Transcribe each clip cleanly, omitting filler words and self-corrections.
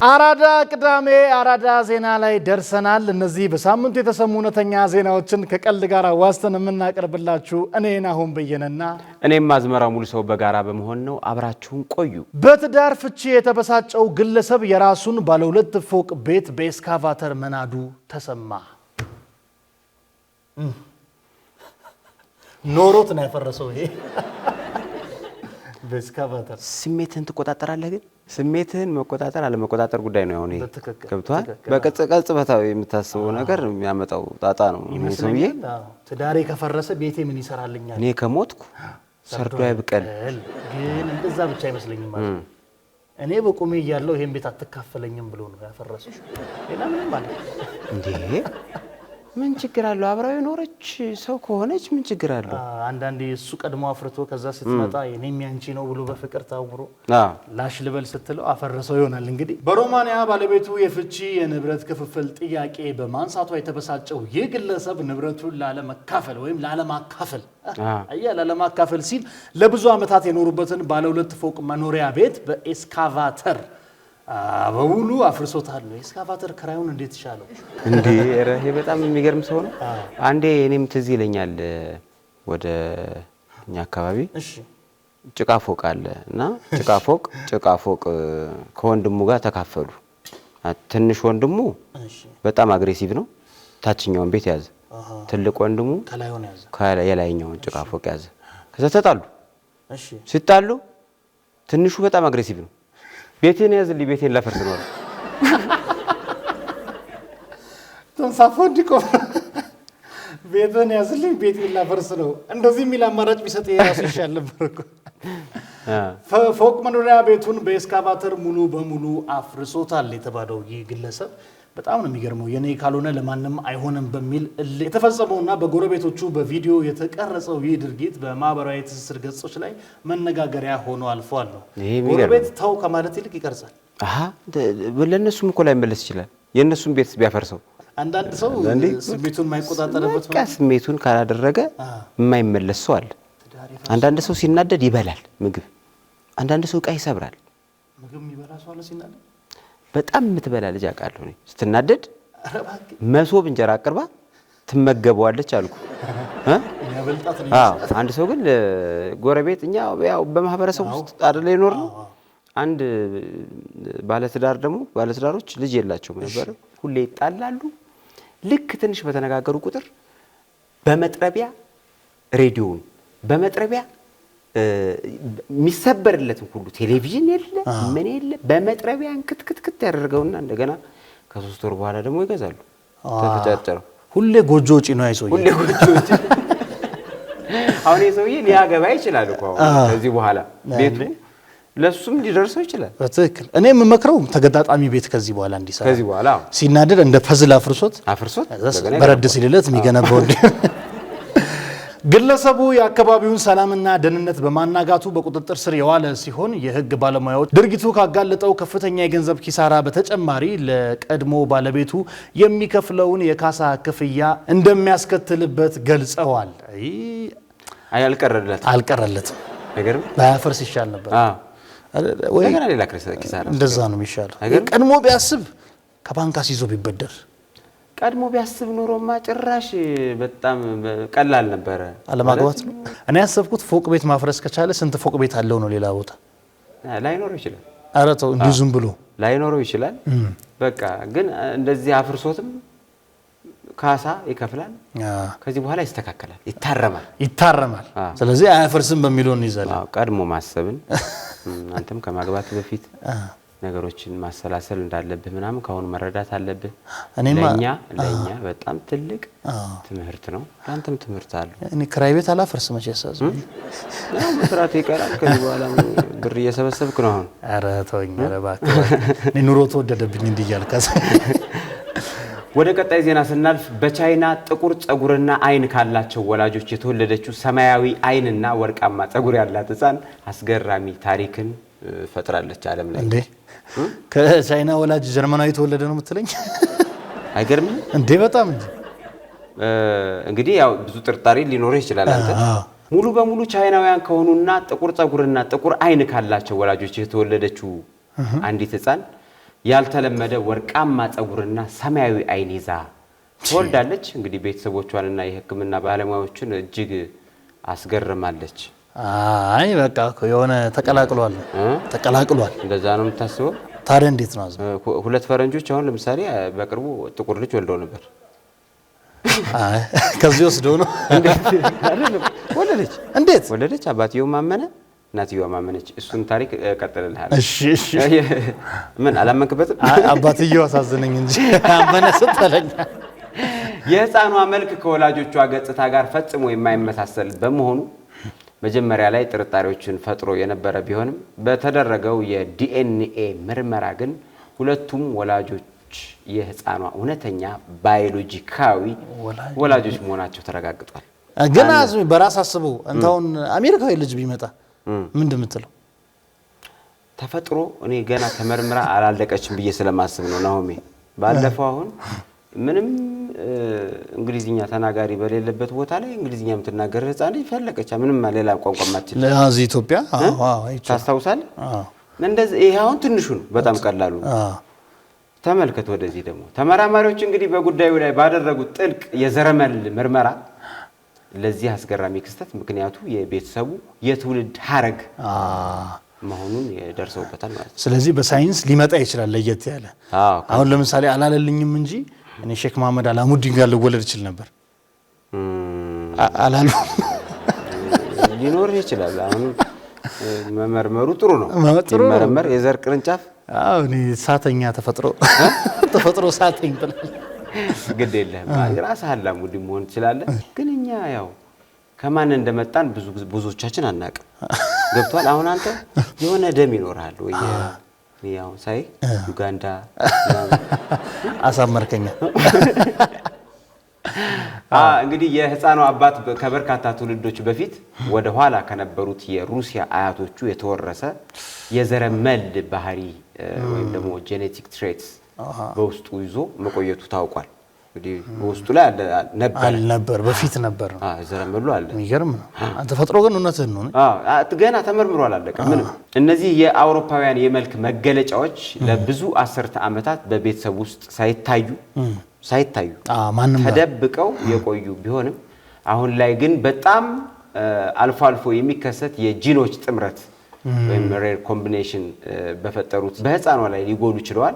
አራዳ ቅዳሜ አራዳ ዜና ላይ ደርሰናል። እነዚህ በሳምንቱ የተሰሙ እውነተኛ ዜናዎችን ከቀልድ ጋር ዋስተን የምናቀርብላችሁ እኔና አሁን በየነና እኔም አዝመራ ሙሉ ሰው በጋራ በመሆን ነው። አብራችሁን ቆዩ። በትዳር ፍቺ የተበሳጨው ግለሰብ የራሱን ባለ 2 ፎቅ ቤት በኤስካቫተር መናዱ ተሰማ። ኖሮት ነው ያፈረሰው ይሄ በኤስካቫተር። ስሜትህን ትቆጣጠራለህ ግን ስሜትህን መቆጣጠር አለ መቆጣጠር ጉዳይ ነው። ያው ገብቷል። በቅጽበታዊ የምታስበው ነገር የሚያመጣው ጣጣ ነው። ሰውዬ ትዳሬ ከፈረሰ ቤቴ ምን ይሰራልኛል? እኔ ከሞትኩ ሰርዶ አይብቀል። ግን እንደዛ ብቻ አይመስለኝም ማለት እኔ በቁሜ እያለሁ ይሄን ቤት አትካፈለኝም ብሎ ነው ያፈረሰው። ሌላ ምንም ማለት እንዴ ምን ችግር አለው? አብራው የኖረች ሰው ከሆነች ምን ችግር አለው? አንዳንዴ እሱ ቀድሞ አፍርቶ ከዛ ስትመጣ የኔም ያንቺ ነው ብሎ በፍቅር ታውሮ ላሽ ልበል ስትለው አፈረሰው ይሆናል። እንግዲህ በሮማንያ ባለቤቱ የፍቺ የንብረት ክፍፍል ጥያቄ በማንሳቷ የተበሳጨው ይህ ግለሰብ ንብረቱን ላለመካፈል ወይም ላለማካፈል ላለማካፈል ሲል ለብዙ ዓመታት የኖሩበትን ባለ 2 ፎቅ መኖሪያ ቤት በኤስካቫተር በሙሉ አፍርሶታል። ኤስካቫተር ክራዩን እንዴት ይሻለው እንዴ? ረሄ በጣም የሚገርም ሰው ነው። አንዴ እኔም ትዝ ይለኛል ወደ እኛ አካባቢ ጭቃ ፎቅ አለ እና ጭቃ ፎቅ ከወንድሙ ጋር ተካፈሉ። ትንሽ ወንድሙ በጣም አግሬሲቭ ነው፣ ታችኛውን ቤት ያዘ። ትልቅ ወንድሙ የላይኛውን ጭቃ ፎቅ ያዘ። ከዛ ተጣሉ። ሲጣሉ ትንሹ በጣም አግሬሲቭ ነው። ቤቴን ያዝልኝ፣ ቤቴን ላፈርስ ነው ተንሳፎ እንዲቆ ቤቴን ያዝልኝ፣ ቤቴን ላፈርስ ነው። እንደዚህ የሚል አማራጭ ቢሰጥ የራሱ ይሻል ነበር እኮ። ፎቅ መኖሪያ ቤቱን በኤስካቫተር ሙሉ በሙሉ አፍርሶታል የተባለው ይህ ግለሰብ በጣም ነው የሚገርመው። የኔ ካልሆነ ለማንም አይሆንም በሚል የተፈጸመውና በጎረቤቶቹ በቪዲዮ የተቀረጸው ይህ ድርጊት በማህበራዊ ትስስር ገጾች ላይ መነጋገሪያ ሆኖ አልፏል ነው። ጎረቤት ተው ከማለት ይልቅ ይቀርጻል። ለነሱም እኮ ላይ መለስ ይችላል። የነሱም ቤት ቢያፈርሰው አንዳንድ ሰው ስሜቱን የማይቆጣጠርበት ስሜቱን ካላደረገ የማይመለስ ሰው አለ። አንዳንድ ሰው ሲናደድ ይበላል ምግብ። አንዳንድ ሰው ዕቃ ይሰብራል። ምግብ የሚበላ ሰው አለ ሲናደድ። በጣም የምትበላ ልጅ አውቃለሁ እኔ። ስትናደድ መሶብ እንጀራ አቅርባ ትመገበዋለች አልኩ። አንድ ሰው ግን ጎረቤት እኛ ያው በማህበረሰብ ውስጥ አይደለ ይኖር ነው። አንድ ባለትዳሮች ልጅ የላቸውም ነበር። ሁሌ ይጣላሉ። ልክ ትንሽ በተነጋገሩ ቁጥር በመጥረቢያ ሬዲዮውን በመጥረቢያ የሚሰበርለትን ሁሉ ቴሌቪዥን የለ ምን የለ በመጥረቢያ ክትክት ያደርገውና እንደገና ከ3 ወር በኋላ ደግሞ ይገዛሉ። ተፈጫጨረው። ሁሌ ጎጆ ወጪ ነው አይሶይ። ሁሌ ጎጆ ወጪ። አሁን የሰውዬ ሊያገባ ይችላል እኮ ከዚህ በኋላ ቤቱ ለሱም ሊደርሰው ይችላል። በትክክል እኔ የምመክረው ተገጣጣሚ ቤት ከዚህ በኋላ እንዲሰራ። ከዚህ በኋላ ሲናደድ እንደ ፐዝል አፍርሶት በረድ ሲልለት የሚገነባው ግለሰቡ የአካባቢውን ሰላምና ደህንነት በማናጋቱ በቁጥጥር ስር የዋለ ሲሆን የሕግ ባለሙያዎች ድርጊቱ ካጋለጠው ከፍተኛ የገንዘብ ኪሳራ በተጨማሪ ለቀድሞ ባለቤቱ የሚከፍለውን የካሳ ክፍያ እንደሚያስከትልበት ገልጸዋል። አልቀረለትም። ነገርም ባያፈርስ ይሻል ነበር። ወይ ገና ሌላ ኪሳራ እንደዛ ነው የሚሻለው። ቀድሞ ቢያስብ ከባንክ አስይዞ ቢበደር ቀድሞ ቢያስብ ኖሮማ ጭራሽ በጣም ቀላል ነበር። አለማግባት ነው። እኔ ያሰብኩት ፎቅ ቤት ማፍረስ ከቻለ ስንት ፎቅ ቤት አለው ነው ሌላ ቦታ ላይኖረው ይችላል። ኧረ ተው እንዲሁ ዝም ብሎ ላይኖረው ይችላል። በቃ ግን እንደዚህ አፍርሶትም ካሳ ይከፍላል። ከዚህ በኋላ ይስተካከላል፣ ይታረማል። ስለዚህ አያፈርስም በሚለው እንይዛለን። ቀድሞ ማሰብን አንተም ከማግባት በፊት ነገሮችን ማሰላሰል እንዳለብህ ምናምን ካሁን መረዳት አለብህ። ለኛ በጣም ትልቅ ትምህርት ነው። አንተም ትምህርት አለ። እኔ ክራይ ቤት አላፈርስ መቼ ያሳዝም ነው መስራት ይቀራል። ከዚህ በኋላ ብር እየሰበሰብክ ነው አሁን። ኧረ ተወኝ፣ ኧረ እባክህ እኔ ኑሮ ተወደደብኝ እንዲያልካስ። ወደ ቀጣይ ዜና ስናልፍ በቻይና ጥቁር ጸጉርና አይን ካላቸው ወላጆች የተወለደችው ሰማያዊ አይንና ወርቃማ ጸጉር ያላት ሕፃን አስገራሚ ታሪክን ፈጥራለች ዓለም ላይ። እንዴ ከቻይና ወላጅ ጀርመናዊ ተወለደ ነው የምትለኝ? አይገርምም እንዴ? በጣም እንግዲህ ያው ብዙ ጥርጣሬ ሊኖርህ ይችላል አንተ። ሙሉ በሙሉ ቻይናውያን ከሆኑና ጥቁር ጸጉርና ጥቁር አይን ካላቸው ወላጆች የተወለደችው አንዲት ሕፃን ያልተለመደ ወርቃማ ጸጉርና ሰማያዊ አይን ይዛ ትወልዳለች። እንግዲህ ቤተሰቦቿንና የሕክምና ባለሙያዎችን እጅግ አስገርማለች። አይ በቃ የሆነ ተቀላቅሏል። እንደዛ ነው የምታስበው? ታዲያ እንዴት ነው? ሁለት ፈረንጆች አሁን ለምሳሌ በቅርቡ ጥቁር ልጅ ወልደው ነበር። አይ ከዚህ ወስደው ነው አይደለም? ወለደች። እንዴት ወለደች? አባትየው ማመነ፣ እናትየዋ ማመነች። እሱን ታሪክ ቀጥልልሃል። እሺ ምን አላመንክበትም? አባትየው አሳዘነኝ እንጂ አመነ ስትለኝ የህፃኗ መልክ ከወላጆቿ ገጽታ ጋር ፈጽሞ የማይመሳሰል በመሆኑ መጀመሪያ ላይ ጥርጣሬዎችን ፈጥሮ የነበረ ቢሆንም በተደረገው የዲኤንኤ ምርመራ ግን ሁለቱም ወላጆች የህፃኗ እውነተኛ ባዮሎጂካዊ ወላጆች መሆናቸው ተረጋግጧል። ግን አዝሚ በራስ አስበው እንታውን አሜሪካዊ ልጅ ቢመጣ ምን እንደምትለው? ተፈጥሮ እኔ ገና ተመርምራ አላለቀችም ብዬ ስለማስብ ነው ናሆሜ። ባለፈው አሁን ምንም እንግሊዝኛ ተናጋሪ በሌለበት ቦታ ላይ እንግሊዝኛ የምትናገር ህፃን ልጅ ፈለቀች። ምንም ሌላ ቋንቋ ማትችል ለዚህ ኢትዮጵያ ታስታውሳለህ? እንደዚህ ይሄ አሁን ትንሹ ነው፣ በጣም ቀላሉ ተመልከት። ወደዚህ ደግሞ ተመራማሪዎች እንግዲህ በጉዳዩ ላይ ባደረጉት ጥልቅ የዘረመል ምርመራ ለዚህ አስገራሚ ክስተት ምክንያቱ የቤተሰቡ የትውልድ ሐረግ መሆኑን ደርሰውበታል ማለት ነው። ስለዚህ በሳይንስ ሊመጣ ይችላል ለየት ያለ። አሁን ለምሳሌ አላለልኝም እንጂ እኔ ሼክ መሐመድ አላሙዲን ጋር ልወለድ ይችላል ነበር አላሉ ሊኖር ይችላል። አሁን መመርመሩ ጥሩ ነው። መመርመር የዘር ቅርንጫፍ እኔ ሳተኛ ተፈጥሮ ሳተኝ ግድ የለህም ራስህ አላሙዲን መሆን ትችላለህ። ግን እኛ ያው ከማን እንደመጣን ብዙዎቻችን አናውቅም። ገብቷል? አሁን አንተ የሆነ ደም ይኖርሃል ወይ? ያው ሳይ ዩጋንዳ አሳመርከኛ። እንግዲህ የህፃኗ አባት ከበርካታ ትውልዶች በፊት ወደ ኋላ ከነበሩት የሩሲያ አያቶቹ የተወረሰ የዘረመል ባህሪ ወይም ደግሞ ጄኔቲክ ትሬትስ በውስጡ ይዞ መቆየቱ ታውቋል። እንግዲህ በውስጡ ላይ ነበር በፊት ነበር ነው ዘረመሉ አለ። የሚገርም ነው። አንተ ተፈጥሮ ግን እውነትህን ነው። ገና ተመርምሮ አላለቀም ምንም። እነዚህ የአውሮፓውያን የመልክ መገለጫዎች ለብዙ አስርተ ዓመታት በቤተሰብ ውስጥ ሳይታዩ ተደብቀው የቆዩ ቢሆንም አሁን ላይ ግን በጣም አልፎ አልፎ የሚከሰት የጂኖች ጥምረት ወይም ሬር ኮምቢኔሽን በፈጠሩት በህፃኗ ላይ ሊጎሉ ችለዋል።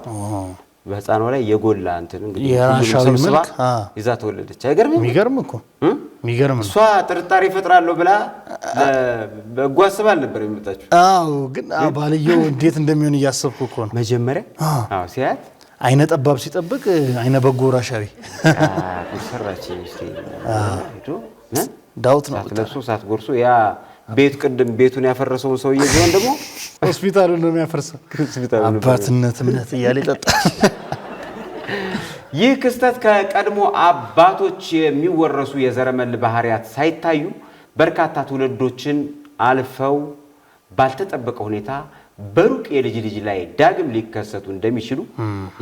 በህፃኗ ላይ የጎላ እንትን እንግዲህ የራሻዊ መልክ ይዛ ተወለደች። አይገርምም? የሚገርም እኮ የሚገርም ነው። እሷ ጥርጣሬ ፈጥራለሁ ብላ በጓስባል ነበር የመጣችው። ግን ባልየው እንዴት እንደሚሆን እያሰብኩ እኮ ነው መጀመሪያ። ሲያት አይነ ጠባብ ሲጠብቅ አይነ በጎ ራሻዊ ሰራች። ዳውት ነው ሳትለብሶ ሳትጎርሶ ያ ቤት ቅድም ቤቱን ያፈረሰውን ሰውዬ ቢሆን ደግሞ ሆስፒታሉን ነው የሚያፈርሰው። አባትነት እምነት እያለ ይጠጣል። ይህ ክስተት ከቀድሞ አባቶች የሚወረሱ የዘረመል ባህሪያት ሳይታዩ በርካታ ትውልዶችን አልፈው ባልተጠበቀ ሁኔታ በሩቅ የልጅ ልጅ ላይ ዳግም ሊከሰቱ እንደሚችሉ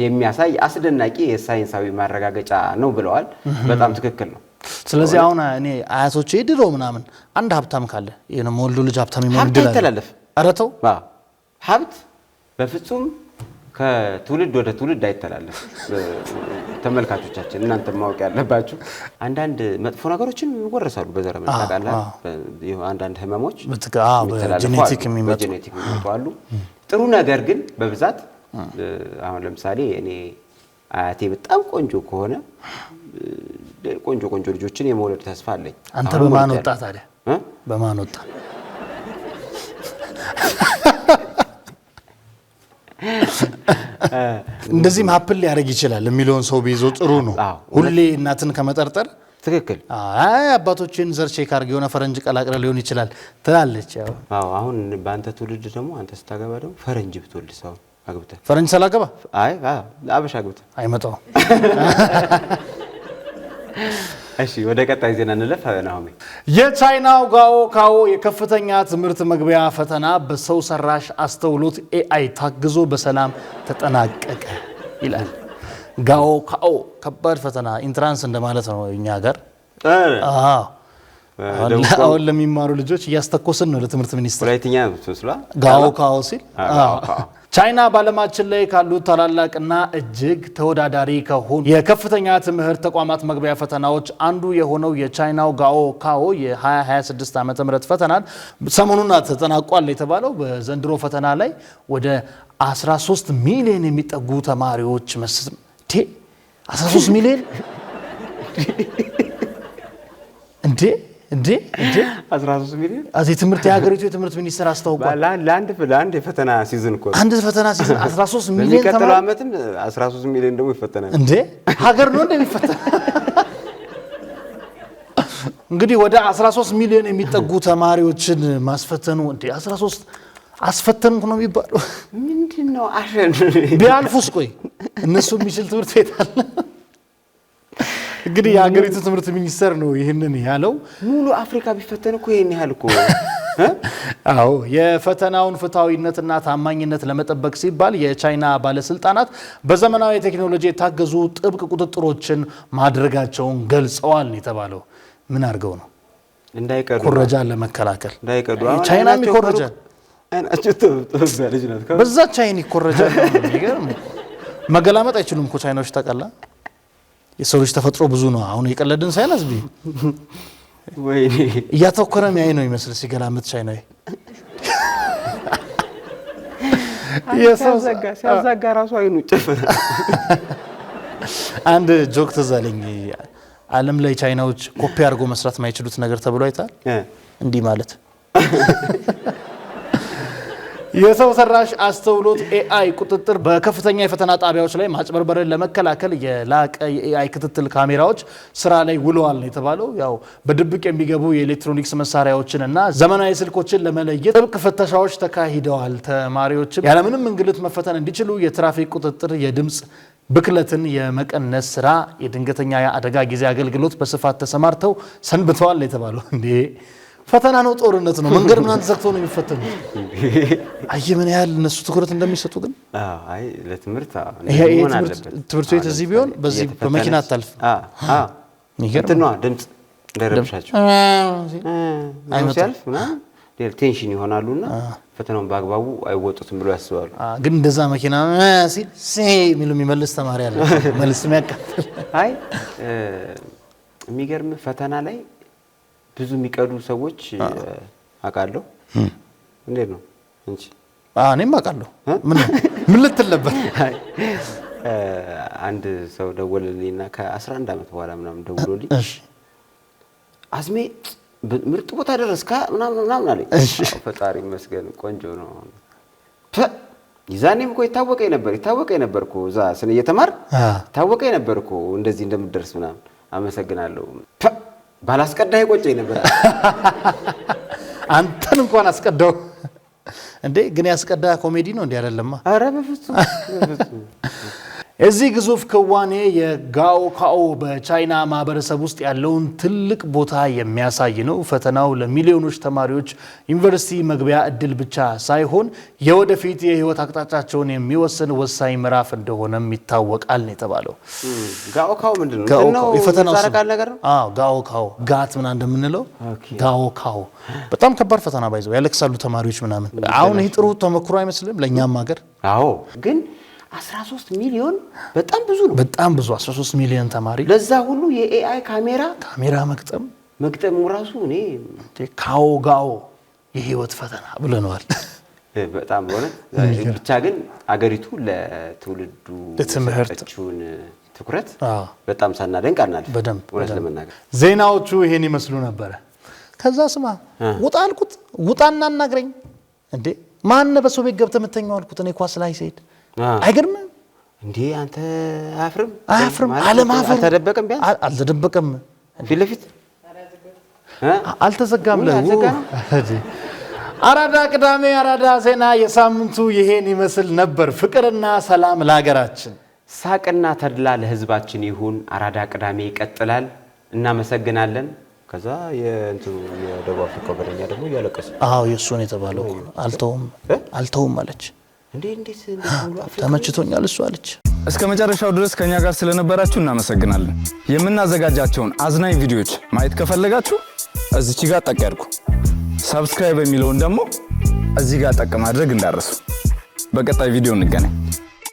የሚያሳይ አስደናቂ የሳይንሳዊ ማረጋገጫ ነው ብለዋል። በጣም ትክክል ነው። ስለዚህ አሁን እኔ አያቶቼ ድሮ ምናምን አንድ ሀብታም ካለ የነ ሞልዱ ልጅ ሀብታም ይሞል ይችላል። ኧረ ተው ሀብት በፍጹም ከትውልድ ወደ ትውልድ አይተላለፍ። ተመልካቾቻችን እናንተ ማወቅ ያለባችሁ አንዳንድ መጥፎ ነገሮችን ይወረሳሉ በዘረመል ታውቃለህ። አንዳንድ ህመሞች በጄኔቲክ የሚመጡ አሉ። ጥሩ ነገር ግን በብዛት አሁን ለምሳሌ እኔ አያቴ በጣም ቆንጆ ከሆነ ቆንጆ ልጆችን የመውለድ ተስፋ አለኝ። አንተ በማን ወጣ ታዲያ? በማን ወጣ? እንደዚህ ማፕል ሊያደርግ ይችላል የሚለውን ሰው ቢይዞ ጥሩ ነው። ሁሌ እናትን ከመጠርጠር ትክክል። አይ አባቶችን ዘር ቼክ አድርገው የሆነ ፈረንጅ ቀላቅለ ሊሆን ይችላል ትላለች። አሁን በአንተ ትውልድ ደግሞ አንተ ስታገባ ደግሞ ፈረንጅ ብትወልድ ሰው አግብተህ ፈረንጅ ሳላገባ አበሻ አግብተህ አይመጣው። እሺ ወደ ቀጣይ ዜና እንለፍ። ናሆሜ የቻይናው ጋኦ ካኦ የከፍተኛ ትምህርት መግቢያ ፈተና በሰው ሰራሽ አስተውሎት ኤአይ ታግዞ በሰላም ተጠናቀቀ ይላል። ጋኦ ካኦ ከባድ ፈተና ኢንትራንስ እንደማለት ነው እኛ ሀገር። አሁን ለሚማሩ ልጆች እያስተኮስን ነው ለትምህርት ሚኒስትር ወላይትኛ ተስላ ጋኦ ካኦ ሲል ቻይና በዓለማችን ላይ ካሉት ታላላቅና እጅግ ተወዳዳሪ ከሆኑ የከፍተኛ ትምህርት ተቋማት መግቢያ ፈተናዎች አንዱ የሆነው የቻይናው ጋኦ ካኦ የ2026 ዓመተ ምህረት ፈተናን ሰሞኑን ተጠናቋል የተባለው በዘንድሮ ፈተና ላይ ወደ 13 ሚሊዮን የሚጠጉ ተማሪዎች 13 ሚሊዮን እንዴ 13 ሚሊዮን አዚህ ትምህርት የሀገሪቱ የትምህርት ሚኒስትር አስታውቋል። ለአንድ የፈተና ሲዝን እኮ አንድ ፈተና ሲዝን 13 ሚሊዮን ተማሪ በሚቀጥለው ዓመትም 13 ሚሊዮን ደግሞ ይፈተናል። እንዴ ሀገር ነው እንደሚፈተን እንግዲህ ወደ 13 ሚሊዮን የሚጠጉ ተማሪዎችን ማስፈተኑ እንዴ 13 አስፈተንኩ ነው የሚባለው። ምንድነው አሸን ቢያልፉስ ቆይ እነሱ የሚችል ትምህርት ቤት አለ? እንግዲህ የሀገሪቱ ትምህርት ሚኒስተር ነው ይህንን ያለው። ሙሉ አፍሪካ ቢፈተን እኮ ይሄን ያህል እኮ አዎ የፈተናውን ፍትሃዊነትና ታማኝነት ለመጠበቅ ሲባል የቻይና ባለስልጣናት በዘመናዊ ቴክኖሎጂ የታገዙ ጥብቅ ቁጥጥሮችን ማድረጋቸውን ገልጸዋል የተባለው። ምን አድርገው ነው? እንዳይቀዱ ኮረጃን ለመከላከል እንዳይቀዱ ቻይና የሚኮረጃል አይናቸው ተበልጅ ነው በዛ ቻይና ይኮረጃል። የሚገርም መገላመጥ አይችሉም እኮ ቻይናዎች ታውቃለህ። የሰው ልጅ ተፈጥሮ ብዙ ነው። አሁን የቀለድን ሳይነስ ቢ ወይኔ እያተኮረ የሚያይ ነው ይመስል ሲገላምጥ ቻይናዊ ሲያዛጋ ራሱ አይኑ ጨፈረ። አንድ ጆክ ትዝ አለኝ። ዓለም ላይ ቻይናዎች ኮፒ አድርጎ መስራት የማይችሉት ነገር ተብሎ አይታል። እንዲህ ማለት የሰው ሰራሽ አስተውሎት ኤአይ ቁጥጥር በከፍተኛ የፈተና ጣቢያዎች ላይ ማጭበርበርን ለመከላከል የላቀ የኤአይ ክትትል ካሜራዎች ስራ ላይ ውለዋል የተባለው። ያው በድብቅ የሚገቡ የኤሌክትሮኒክስ መሳሪያዎችንና ዘመናዊ ስልኮችን ለመለየት ጥብቅ ፍተሻዎች ተካሂደዋል። ተማሪዎችም ያለምንም እንግልት መፈተን እንዲችሉ የትራፊክ ቁጥጥር፣ የድምጽ ብክለትን የመቀነስ ስራ፣ የድንገተኛ አደጋ ጊዜ አገልግሎት በስፋት ተሰማርተው ሰንብተዋል የተባለው። እንዴ ፈተና ነው፣ ጦርነት ነው፣ መንገድ ምናምን ተዘግተው ነው የሚፈተኑት። አይ ምን ያህል እነሱ ትኩረት እንደሚሰጡ ግን አይ ለትምህርት ትምህርት ቤት እዚህ ቢሆን በዚህ በመኪና አታልፍ እንትን ነው ድምጽ እንዳይረብሻቸው አይመስልም እና ቴንሽን ይሆናሉና ፈተናውን በአግባቡ አይወጡትም ብሎ ያስባሉ። ግን እንደዛ መኪና ሲል ሚሉ የሚመልስ ተማሪ አለ መልስ የሚያቃጥል። አይ የሚገርም ፈተና ላይ ብዙ የሚቀዱ ሰዎች አውቃለሁ። እንዴት ነው እንጂ እኔም አውቃለሁ። ምን ልትል ነበር? አንድ ሰው ደወለልኝና ከ11 ዓመት በኋላ ምናምን ደውሎልኝ አዝሜ ምርጥ ቦታ ደረስካ ምናምን አለኝ። ፈጣሪ ይመስገን ቆንጆ ነው። ይዛኔም እኮ ይታወቀኝ ነበር እኮ እዛ ስነ እየተማር ይታወቀኝ ነበር እኮ እንደዚህ እንደምደርስ ምናምን። አመሰግናለሁ። ባላስቀዳ ይቆጨኝ ነበር። አንተን እንኳን አስቀዳው እንዴ? ግን ያስቀዳ ኮሜዲ ነው እንዴ? አይደለማ። ኧረ በፍጹም እዚህ ግዙፍ ክዋኔ የጋኦ ካኦ በቻይና ማህበረሰብ ውስጥ ያለውን ትልቅ ቦታ የሚያሳይ ነው። ፈተናው ለሚሊዮኖች ተማሪዎች ዩኒቨርሲቲ መግቢያ እድል ብቻ ሳይሆን የወደፊት የህይወት አቅጣጫቸውን የሚወስን ወሳኝ ምዕራፍ እንደሆነም ይታወቃል የተባለው። ጋኦ ካኦ ምንድነው? የፈተናው ዛረቃል ነገር ነው። ጋኦ ካኦ ጋት ምናምን እንደምንለው ጋኦ ካኦ በጣም ከባድ ፈተና ባይዘው ያለቅሳሉ ተማሪዎች ምናምን። አሁን ይህ ጥሩ ተመክሮ አይመስልም ለኛም ሀገር? አዎ ግን 13 ሚሊዮን በጣም ብዙ ነው። በጣም ብዙ 13 ሚሊዮን ተማሪ ለዛ ሁሉ የኤአይ ካሜራ መግጠሙ ራሱ እኔ ካኦ ጋኦ የህይወት ፈተና ብለናል። በጣም ሆነ ብቻ ግን አገሪቱ ለትውልዱ ለተመረጠችውን ትኩረት በጣም ሳናደንቅ አናልፍ። ወራስ ለመናገር ዜናዎቹ ይሄን ይመስሉ ነበር። ከዛ ስማ ውጣ አልኩት፣ ውጣና አናግረኝ እንዴ ማን በሰው ቤት ገብተህ መተኛው አልኩት። እኔ ኳስ ላይ ሲሄድ አይገርምም እንዴ? አንተ አፍርም አለማፍር አልተደበቀም፣ ቢያንስ አልተደበቀም። ፊት ለፊት አልተዘጋም። አራዳ ቅዳሜ አራዳ ዜና የሳምንቱ ይሄን ይመስል ነበር። ፍቅርና ሰላም ለሀገራችን፣ ሳቅና ተድላ ለህዝባችን ይሁን። አራዳ ቅዳሜ ይቀጥላል። እናመሰግናለን። ከዛ የደቡብ አፍሪካ በረኛ ደግሞ ያለቀሰ የሱ ነው የተባለው። አልተውም አለች። እንዴት ተመችቶኛል እሱ አለች። እስከ መጨረሻው ድረስ ከኛ ጋር ስለነበራችሁ እናመሰግናለን። የምናዘጋጃቸውን አዝናኝ ቪዲዮዎች ማየት ከፈለጋችሁ እዚች ጋር ጠቅ ያድርጉ። ሰብስክራይብ የሚለውን ደግሞ እዚህ ጋር ጠቅ ማድረግ እንዳትረሱ። በቀጣይ ቪዲዮ እንገናኝ።